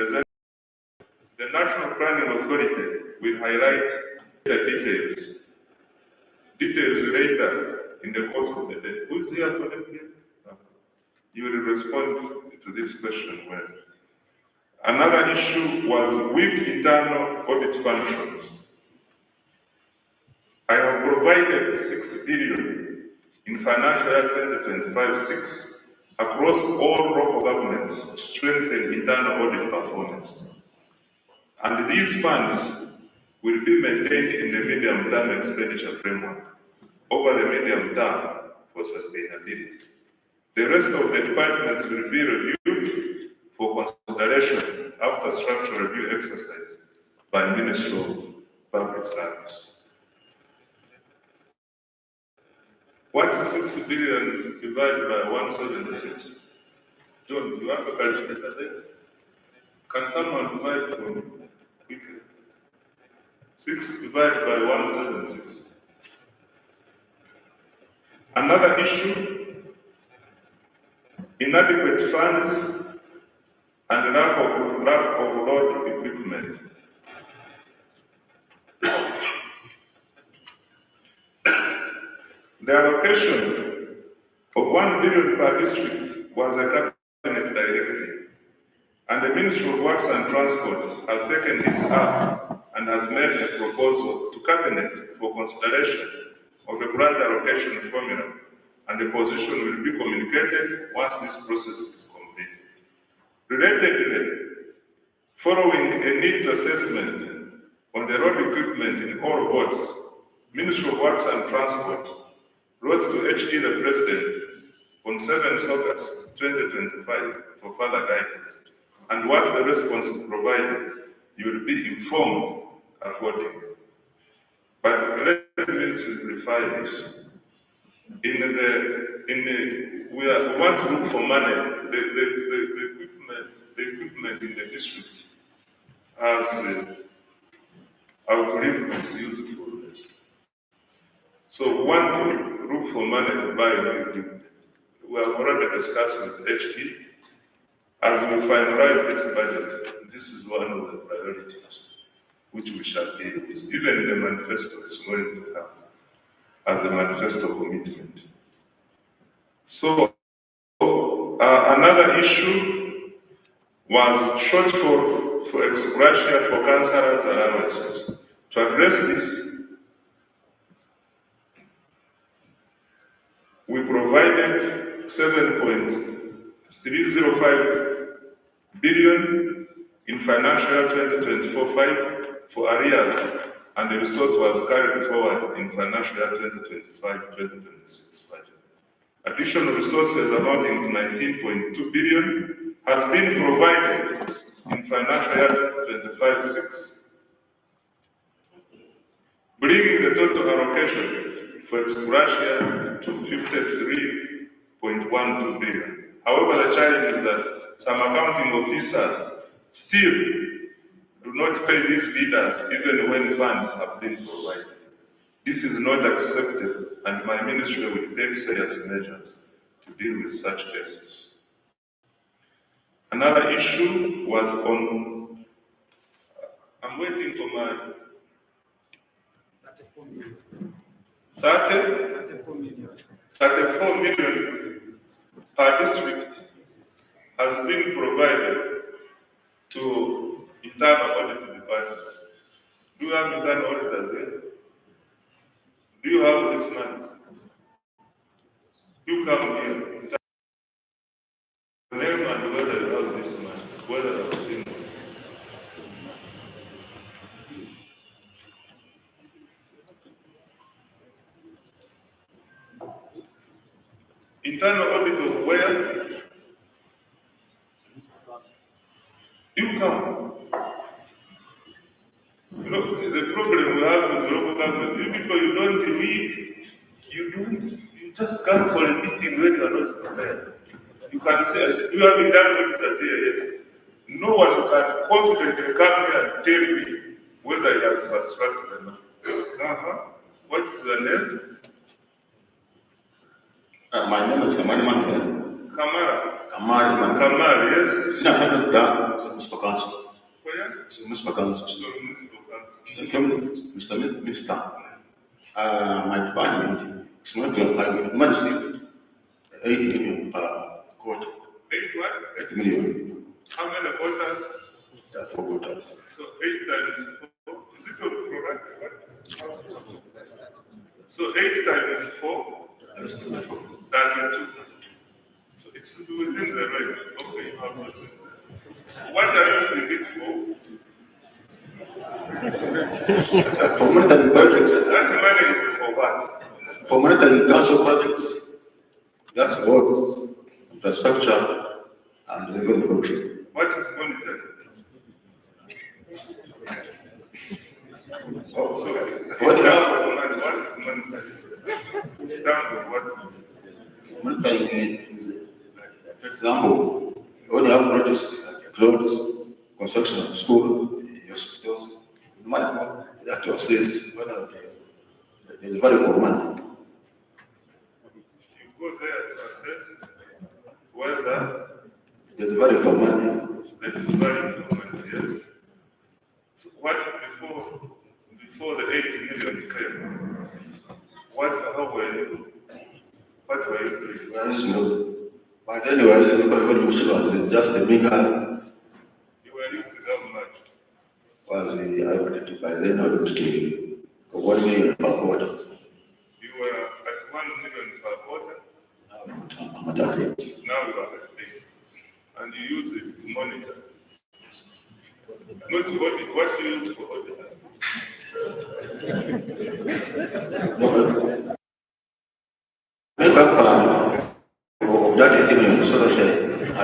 present. The National Planning Authority will highlight the details later in the course of the day. Who is here for them? You will respond to this question well. Another issue was weak internal audit functions. I have provided 6 billion in financial year 2025-6 across all local governments to strengthen internal audit performance. And these funds will be maintained in the medium-term expenditure framework over the medium term for sustainability. The rest of the departments will be reviewed for consideration after structural review exercise by Ministry of Public Service. What is 6 billion divided by 176? John, you have a calculator there? Can someone divide for me quickly? 6 divided by 176. Another issue, inadequate funds and lack of road equipment. The allocation of 1 billion per district was a cabinet directive, and the Ministry of Works and Transport has taken this up and has made a proposal to cabinet for consideration of the grant allocation formula, and the position will be communicated once this process is completed. Relatedly, following a needs assessment on the road equipment in all wards, Ministry of Works and Transport wrote to HE the President on 7th August 2025 for further guidance. And once the response is provided, you will be informed accordingly. But let me simplify this. We want to look for money. The equipment in the district has outlived its usefulness. So we want to look for money to buy new equipment. We have already discussed with HE. As we finalize this budget, this is one of the priorities which we shall deal with. Even in the manifesto, it's going to come as a manifesto commitment. So another issue was shortfall for ex-gratia for councillors' allowances. To address this, we provided 7.305 billion in financial year 2024-5 for arrears, and the resource was carried forward in financial year 2025-2026 budget. Additional resources amounting to 19.2 billion has been provided in financial year 2025-6, bringing the total allocation for ex-gratia to 53.12 billion. However, the challenge is that some accounting officers still do not pay these bidders even when funds have been provided. This is not acceptable, and my ministry will take serious measures to deal with such cases. Another issue was on, I'm waiting for my 34 million. 34 million. 34 million per district has been provided to internal audit department. Do you have internal auditors there? Do you have this money? You come here. Name and whether you have this money, whether I've seen it. Internal audit of where? You come. You know, the problem we have with local government, you people, you don't read, you just come for a meeting when you are not prepared. You can say, do you have internal auditor here? Yes. No one can confidently come here and tell me whether he has fast tracked or not. What is the name? My name is Kamari. Kamara. Kamari, Kamari, yes. Sina Mr. Council. So, Mr. Council. Thank you, Mr. Minister. My department is not modestly 8 million per quarter. 8 what? 8 million. How many voters? There are 4 voters. So 8 times 4. Is it a product? So 8 times 4? That's 24. 32. So it's within the range. Okay, you have percent. What are you using it for? For monitoring projects. That money is for what? For monitoring council projects. That's roads, infrastructure, and revenue control. What is monitoring? Oh, so what is monitoring? What? Monitoring is, for example, when you have projects like roads, construction of school, hospitals, the money that you assess, there's value for money. You go there to assess whether there's value for money. There is value for money, yes. So what before the 8 million came? How were you? What were you doing? Well, but anyway, everybody was just a bigger. You were using how much? By then I was to 1 million per quarter. You were at 1 million per quarter? I'm at 8. Now you are at 8. And you use it to monitor. Not audit. What do you use for auditor? Make up of that 8 million so that I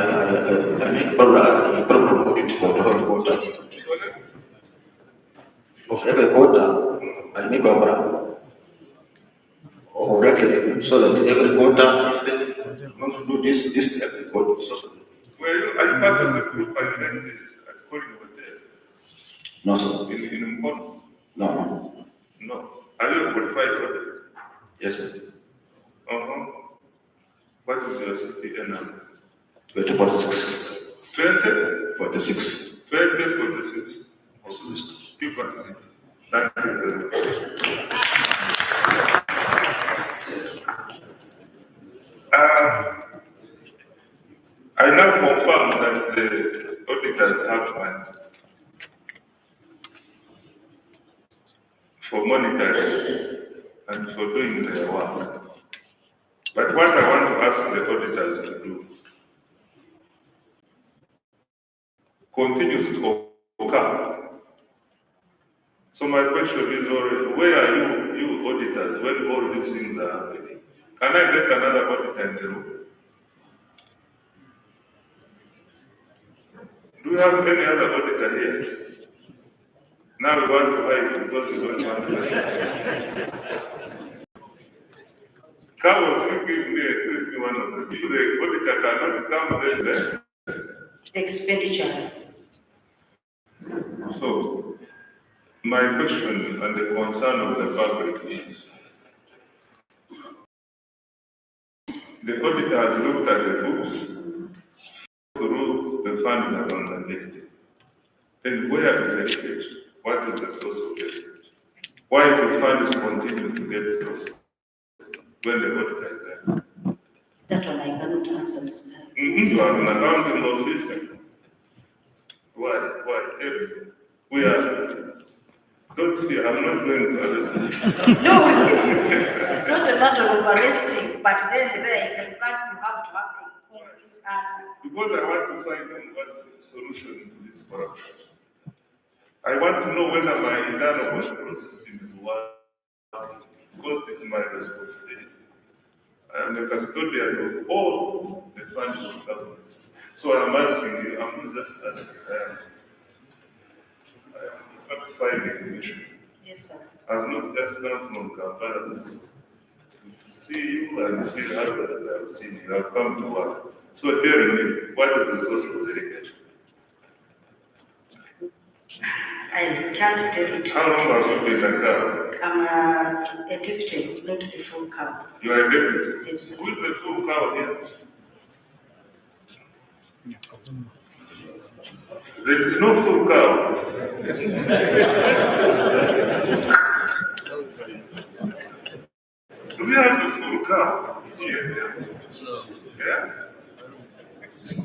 make proper audit for the whole quarter. Of every quarter, I make up of that so that every quarter is going to do this every quarter. So. Well, are you part of the group I elected at Calling Hotel? No, sir. In Mbon? No. No. Are you a qualified auditor? Yes, sir. What is your CPN number? 2046. 2046. 2046. Also, Mr. Keep us in. Thank you very much. I now confirm that the auditors have money for monitoring and for doing their work. But what I want to ask the auditors to do continues to occur. So my question is already, where are you auditors when all these things are happening? Can I get another auditor in the room? Do we have any other auditor here? Now we want to hide because we don't want to listen. Carlos, you give me one of them. If the auditor cannot come, then the expenditures. So, my question and the concern of the public is, the auditor has looked at the books through the funds around the date. Then where is the leakage? What is the source of the leakage? Why do funds continue to get lost when the auditor is there? That one I cannot answer, Mr. You are an accounting officer. Why? Everything. We are. Don't fear, I'm not going to arrest you. No, it's not a matter of arresting, but then you have to have a complete answer. Because I want to find out what's the solution to this corruption. I want to know whether my internal control system is working, because this is my responsibility. I am the custodian of all the funds of government. So I'm asking you, I'm not just asking, I am fact-finding mission. Yes, sir. I've not just come from Kampala to see you and feel happy that I've seen you. I've come to work. So tell me, what is the source of the leakage? I can't tell you. How long have you been a cow? I'm a deputy, not a full cow. You are a deputy? Yes, sir. Who is the full cow here? There is no full cow. Do we have the full cow? Yeah.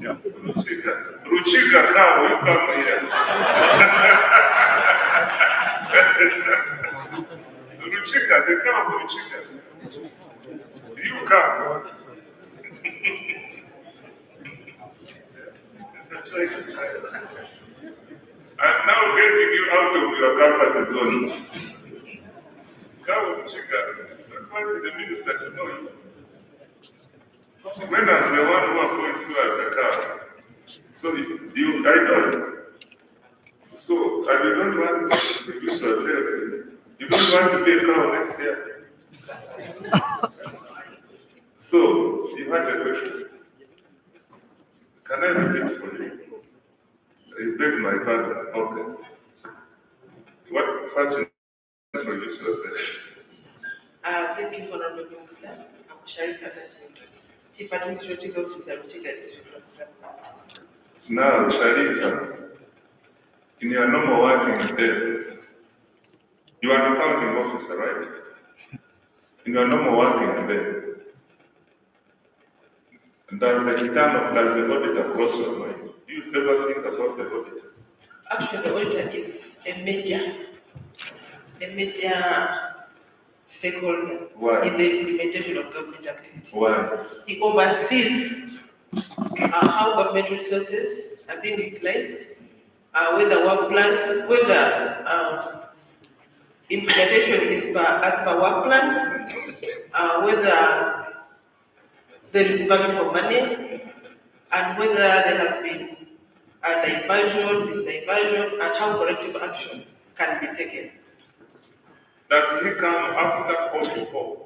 Yeah. Ruchika cow, you come here. Ruchika, the cow of Ruchika. You come. I'm now getting you out of your comfort zone. Cow of Ruchika. I want the minister to know you. When I'm the one who appoints you as a cow. So you I know. So I don't want to introduce yourself. You don't want to be a cow next year. So you had a question. Can I repeat for you? You beg my pardon. Okay. What first introduce yourself? Thank you, Honorable Minister. I'm Sharika Najindo, Chief Administrative Officer of Chiga District of Government. Now, Sharifa, in your normal working day, you are an accounting officer, right? In your normal working day, does the auditor cross your mind? Do you ever think about the auditor? Actually, the auditor is a major stakeholder in the implementation of government activities. Why? He oversees how government resources are being utilized, whether work plans, whether implementation is as per work plans, whether there is value for money, and whether there has been a diversion, misdiversion, and how corrective action can be taken. Does he come after or before?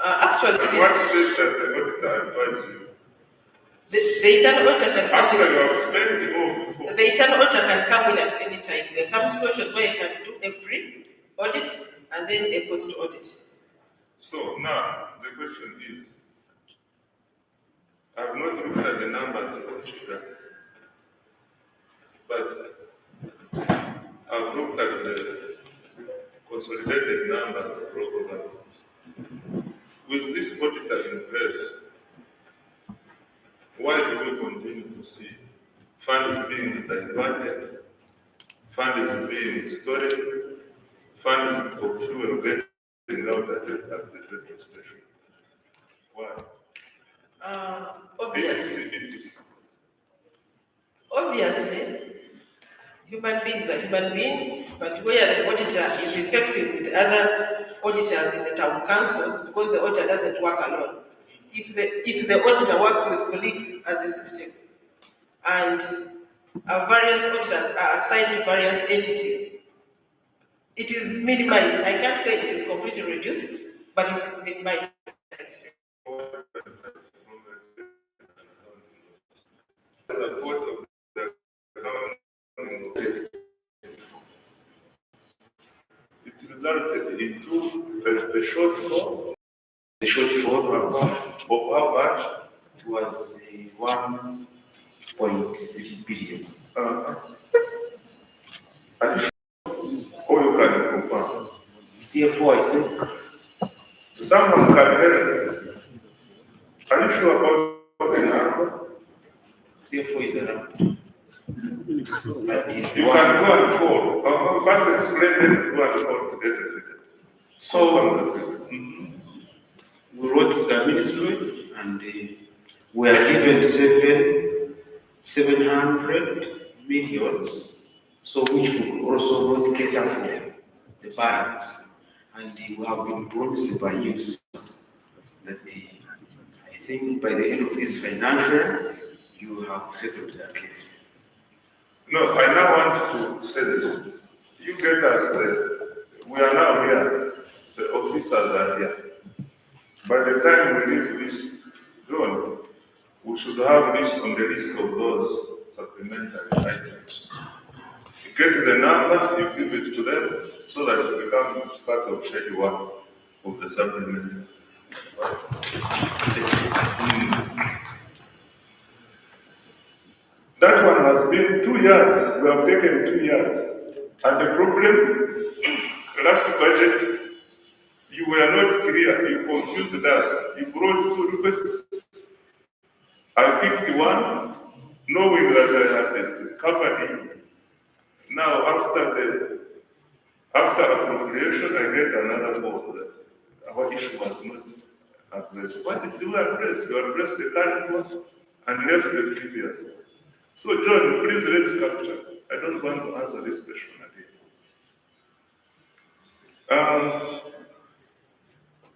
Actually, At what stage does the auditor advise you? the internal auditor can come After in. you have spent or before? The internal auditor can come in at any time. There's some situations where you can do a pre-audit and then a post-audit. So now the question is, I have not looked at the numbers for children, but I've looked at the consolidated numbers of local governments. With this auditor in place, why do we continue to see funds being diverted, funds being stolen, funds of fuel getting out at the petrol station? Why? Obviously, human beings are human beings, but where the auditor is effective with other auditors in the town councils, because the auditor doesn't work alone. If the auditor works with colleagues as a system, and various auditors are assigned to various entities, it is minimized. I can't say it is completely reduced, but it is minimized. Support of the accounting, it resulted into the shortfall. The shortfall was Of how much? it was 1.3 billion. Are you sure? Or you can confirm? CFO, I think. Someone can help. Are you sure about the number? CFO is around. That is You can go and call. First explain them if you are called to get the figure. So we wrote to the ministry and we are given 700 millions, so which could also not cater for the balance. And we have been promised by you that I think by the end of this financial, you have settled the case. No, I now want to say this. You get us we are now here, the officers are here. By the time we leave this zone, we should have this on the list of those supplementary items. You get the number, you give it to them, so that it becomes part of Schedule 1 of the supplementary. That one has been 2 years. We have taken 2 years. And the problem, last budget, you were not clear. You confused us. You brought 2 requests. I picked one, knowing that I had covered it. Now, after appropriation, I get another call that our issue was not addressed. What did you address? You addressed the current one and left the previous. So, John, please let's capture. I don't want to answer this question again.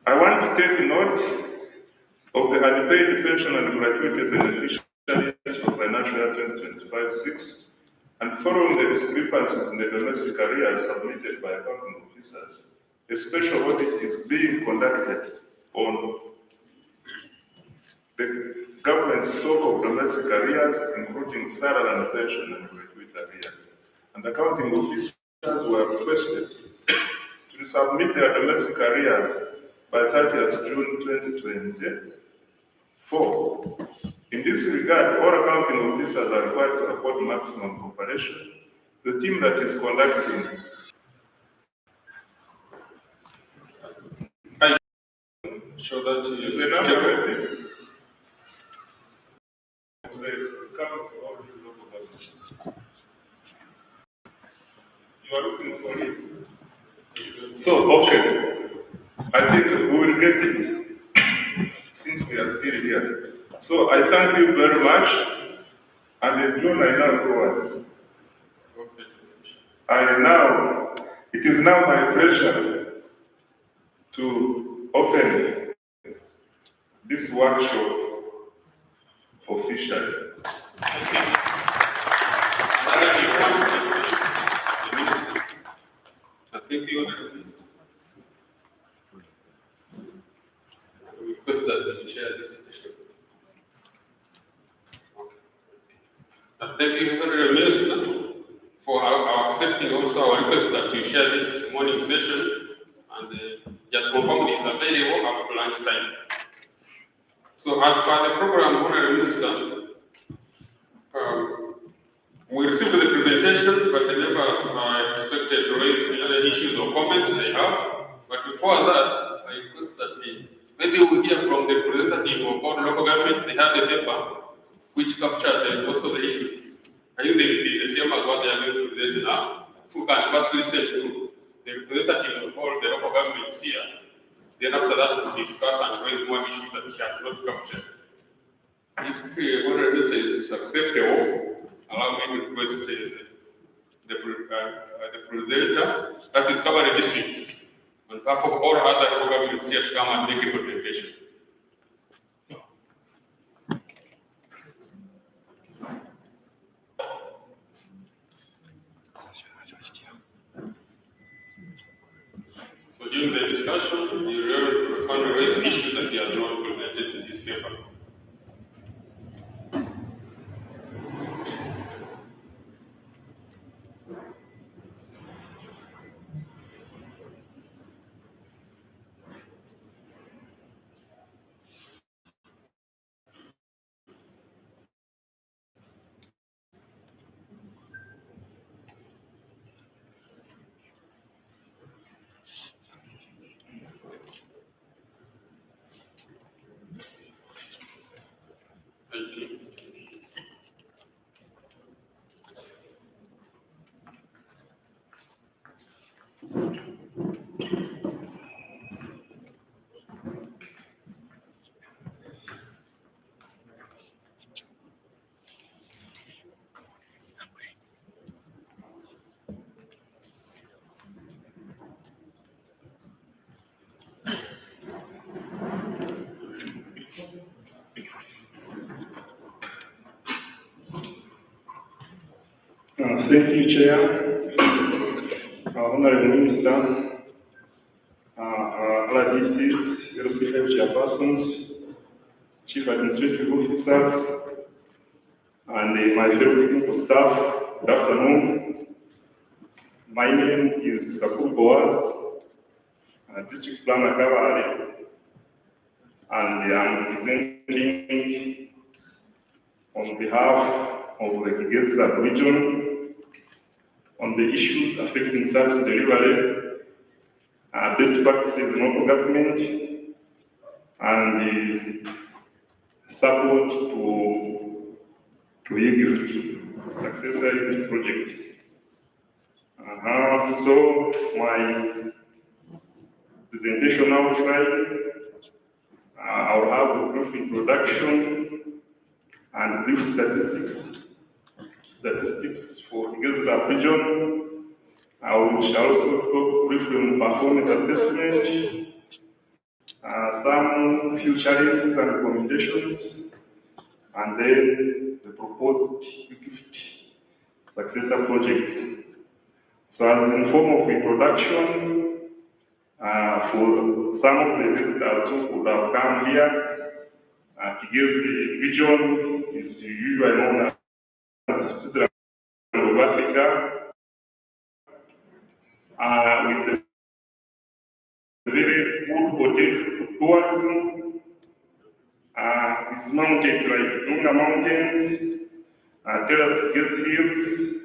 I want to take note of the unpaid pension and gratuity beneficiaries for financial year 2025-6. And following the discrepancies in the domestic arrears submitted by accounting officers, a special audit is being conducted on the government stock of domestic arrears, including salary and pension and gratuity arrears. And accounting officers were requested to submit their domestic arrears by 30th June 2024. In this regard, all accounting officers are required to report maximum cooperation. The team that is conducting show that to is you. the number ready? You are looking for it. So, okay. I think we will get it since we are still here. So I thank you very much. And in June, I now go on. It is now my pleasure to open this workshop officially. Thank you, Honorable Minister. I request that you chair this session. Okay. Thank you, Honorable Minister, for accepting also our request that you share this morning session and just confirm it is available after lunchtime. So as per the program, Honorable Minister, we received the presentation, but the members are expected to raise any other issues or comments they have. But before that, I request that maybe we hear from the representative of all local government. They have a paper which captured most of the issues. I think they will be the same as what they are going to present now. If we can first listen to the representative of all the local governments here, then after that we'll discuss and raise more issues that she has not captured. If whatever this is acceptable, allow me to request the presenter, that is cover the district, on behalf of all other local governments here to come and make a presentation. So during the discussion, you will raise issues that he has not presented in this paper. Thank you. Thank you, Chair, Honorable Minister, RDCs, LCF chairpersons, Chief Administrative Officers, and my fellow technical staff. Good afternoon. My name is Kakul Boaz, District Planner Kabale, and I'm presenting on behalf of the Kigezi sub-region on the issues affecting service delivery, best practices in local government, and support to e-gift, successor e-gift project. So my presentation outline, I'll have a brief introduction and brief statistics for Kigezi sub-region. I will shall also talk briefly on performance assessment, some few challenges and recommendations, and then the proposed e-gift successor projects. So as in form of introduction, for some of the visitors who could have come here, Kigezi region is usually known as the Switzerland of Africa, with a very good potential for tourism, with mountains like Lunga Mountains, terraced Kigezi Hills,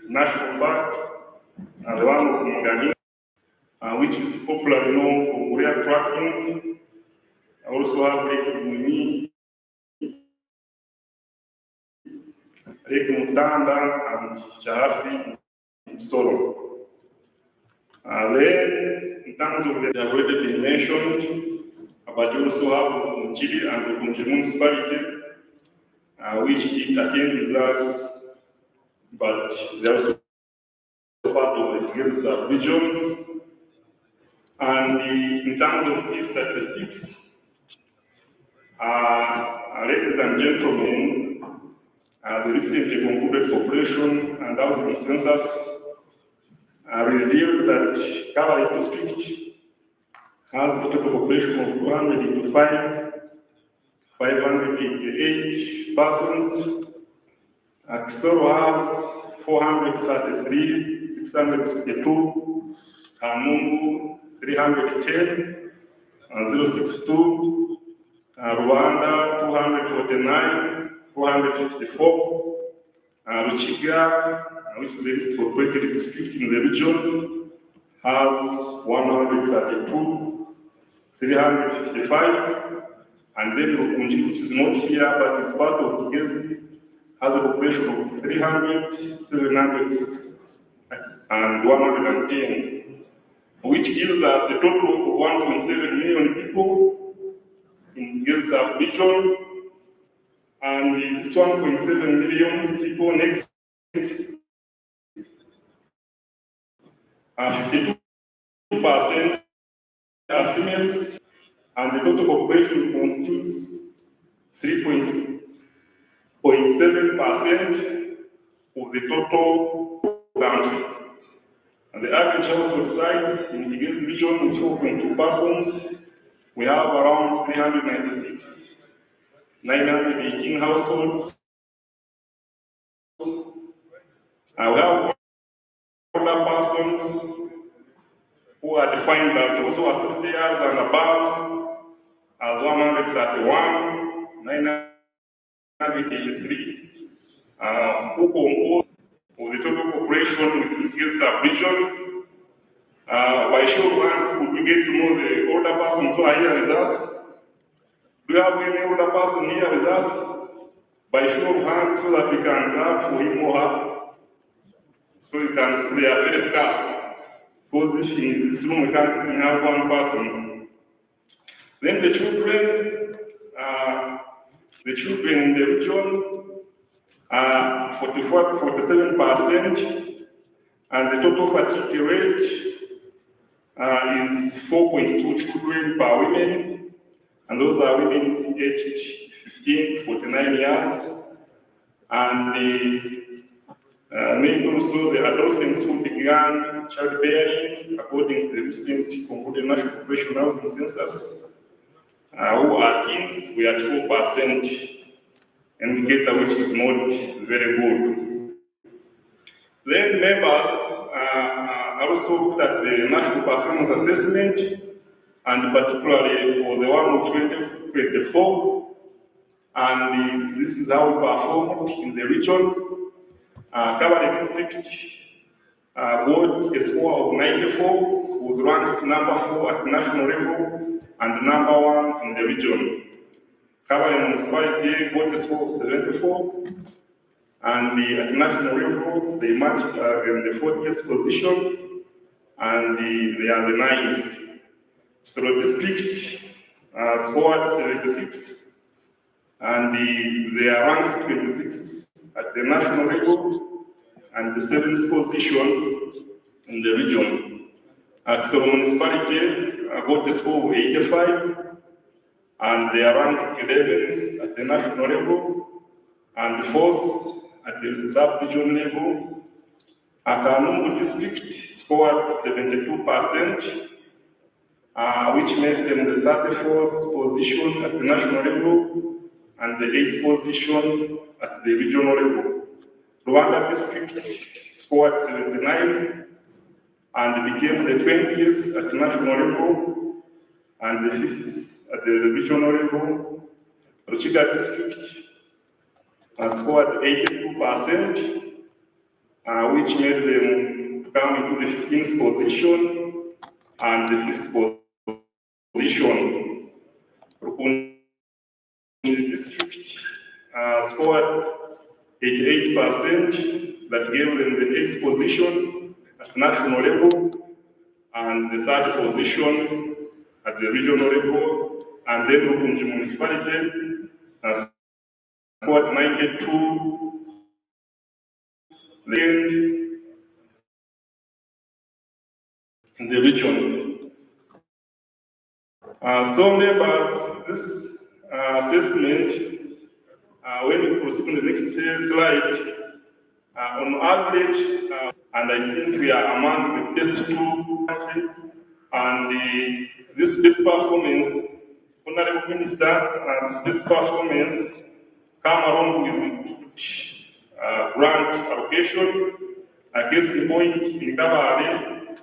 National Park, and the one of Mugani, which is popularly known for Urea trekking. I also have Lake Muni, Lake Mutanda, and Chahafi in Solo. Then, in terms of they have already been mentioned, but you also have Njili and the Bunji municipality, which did attend with us, but they are also part of the Kigezi sub-region. And in terms of these statistics, ladies and gentlemen, the recently concluded population and housing census revealed that Kabale district has a total population of 588 persons. Kisoro has 433, 662, Mungu 310, 062, Rwanda 249, 454, Ruchiga, which is the least populated district in the region, has 132, 355, and then Rukunji, which is not here but is part of Kigezi, has a population of 300, 706, and 110, which gives us a total of 1.7 million people in Kigezi sub-region, and this 1.7 million people next 52% are females, and the total population constitutes 3.7% of the total country. And the average household size in the Kigezi region is 4.2 persons. We have around 396, 918 households. We have older persons who are defined as also 60 years and above as 131, 983, who compose of the total population within Kigezi sub-region. By show of hands, could we get to know the older persons who are here with us? Do you have any older person here with us? By show of hands, so that we can clap for him or her. So you can see they are very scarce. Because if in this room we can't have one person. Then the children in the region are 47%, and the total fertility rate is 4.2 children per women, and those are women aged 15 to 49 years, and maybe also the adolescents who began childbearing according to the recent concluded national population housing census, who are teens, we are 4%, indicator which is not very good. Then members also looked at the national performance assessment, and particularly for the one of 2024, and this is how we performed in the region. Kabale district got a score of 94, was ranked number 4 at national level and number 1 in the region. Kabale municipality got a score of 74, and at national level they matched in the 40th position, and they are the 9th. So the district scored 76, and they are ranked 26 at the national level and the 7th position in the region. So municipality got a score of 85, and they are ranked 11th at the national level and 4th at the sub-region level. Akanungu district scored 72%, which made them the 34th position at the national level and the 8th position at the regional level. Rwanda district scored 79 and became the 20th at the national level and the 5th at the regional level. Ruchiga district scored 82%, which made them come into the 15th position and the 5th position. Rukunji district scored 88%, that gave them the 8th position at national level and the 3rd position at the regional level. And then Rukunji municipality scored 92, then in the region. So members, this assessment, when we proceed to the next slide, on average, and I think we are among the best 2 countries, and this best performance, Honorable Minister, this best performance come along with grant allocation. Case in point, in Kabale,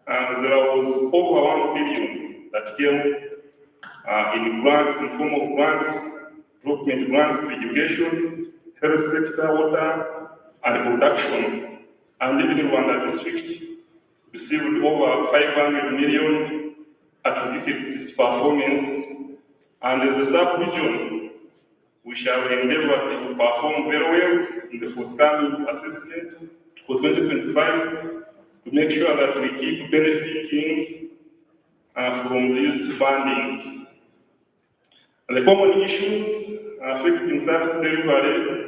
there was over 1 billion that came in grants, in form of grants, development grants for education, health sector, water, and production. And even in Rwanda district received over 500 million attributed to this performance. And as a sub-region, we shall endeavor to perform very well in the forthcoming assessment for 2025 to make sure that we keep benefiting from this funding. And the common issues affecting service delivery,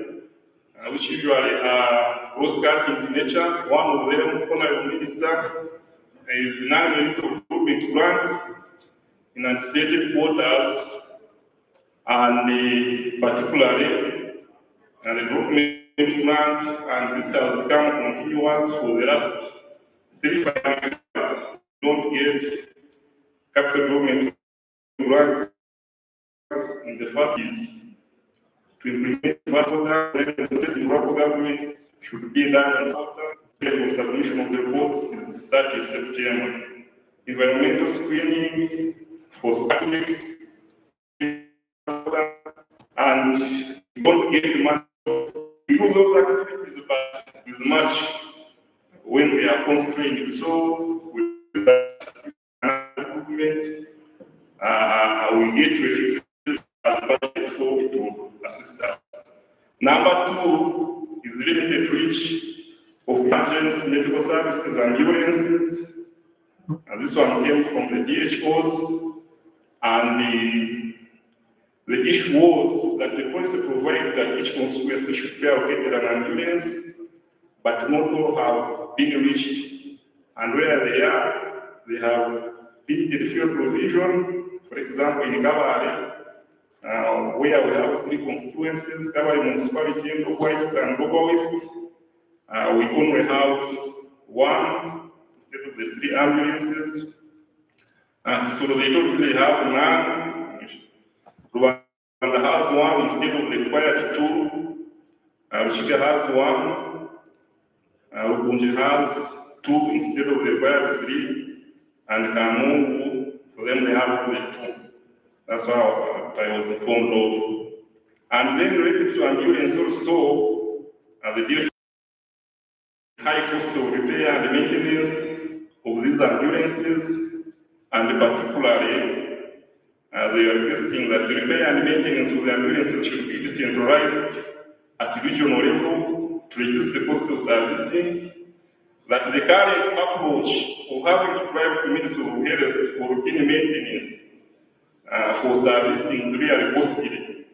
which usually are cross-cutting in nature. One of them, Honorable Minister, is non-use of development grants in anticipated quarters, and particularly the development grant, and this has become continuous for the last 3-5 years. Don't get capital development grants in the first years. To implement the local government should be done after the submission of the reports is 30 September. Environmental screening for subjects, and don't get the money because those activities, but is much when we are constrained. So with that improvement, we get released as budget for to assist us. Number 2 is limited reach of emergency medical services and ambulances. And this one came from the DHOs, and the issue was that the policy provided that each constituency should be allocated an ambulance, but not all have been reached. And where they have limited fuel provision. For example, in Kabale, where we have 3 constituencies, Kabale municipality, Lower West and Lower West, we only have 1 instead of the 3 ambulances. So they don't really have none. Rwanda has 1 instead of the required 2. Ruchiga has 1. Rukunji has 2 instead of the required 3. And Kamungu, for them, they have only 2. That's how I was informed of. And then related to ambulance also, the high cost of repair and maintenance of these ambulances, and particularly, they are requesting that the repair and maintenance of the ambulances should be decentralized at regional level to reduce the cost of servicing, that the current approach of having to drive to Ministry of Health for routine maintenance for servicing is really costly.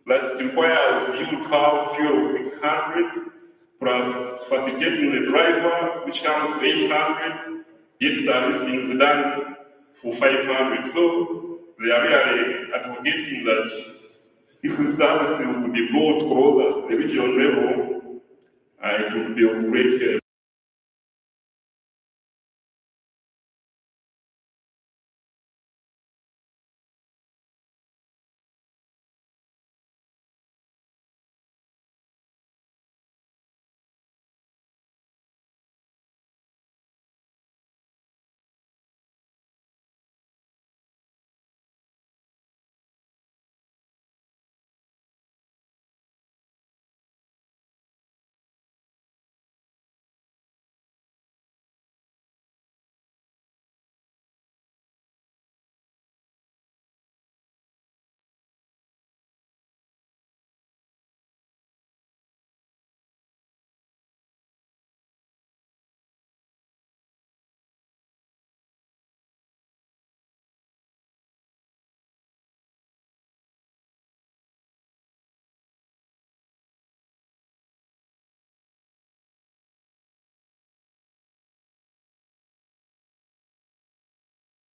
That requires you to have fuel of 600 plus facilitating the driver, which comes to 800, yet servicing is done for 500. So they are really advocating that if the service would be brought closer to the regional level, it would be of great help.